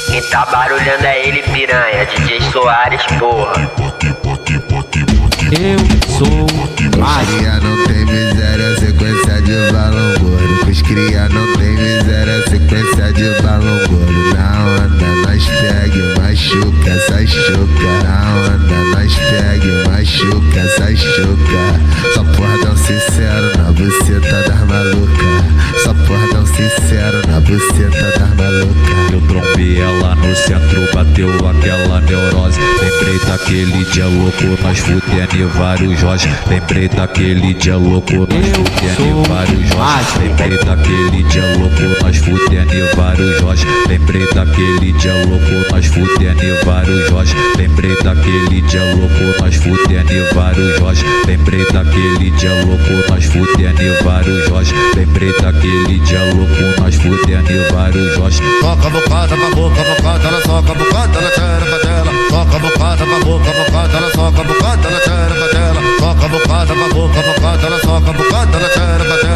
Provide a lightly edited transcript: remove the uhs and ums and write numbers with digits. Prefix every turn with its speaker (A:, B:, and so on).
A: Quem tá barulhando é ele, piranha, DJ Soares, porra.
B: Eu sou
C: Os cria não tem miséria, sequência de balão gordo. Os cria não tem miséria, sequência de balão gordo. Na onda nós pega e machuca essa chuca. Na onda nós pega e machuca essa chuca. Só porradão sincero na buceta das maluca. Só porradão sincero na buceta das maluca.
D: Eu trombei ela no centro, bateu aquela neurose. Lembrei daquele dia louco, nós fudendo em vários Jorge. Lembrei daquele dia louco, nós fudendo em vários Jorge. Lembrei daquele dia louco, nós fudendo em vários Jorge. Lembrei daquele dia louco, nós fudendo em vários Jorge. Lembrei daquele dia louco, nós fudendo em vários Jorge. Lembrei daquele dia louco, nós fudendo em vários Jorge. Lembrei daquele dia louco, nós fudendo em vários Jorge.
E: Toca a bocada pra boca, bocada, ela soca a bocada, ela tchereca dela. Toca a bocada pra boca, bocada, ela soca a bocada, ela tchereca dela. Toca a bocada pra boca, bocada, ela soca a bocada, ela tchereca dela.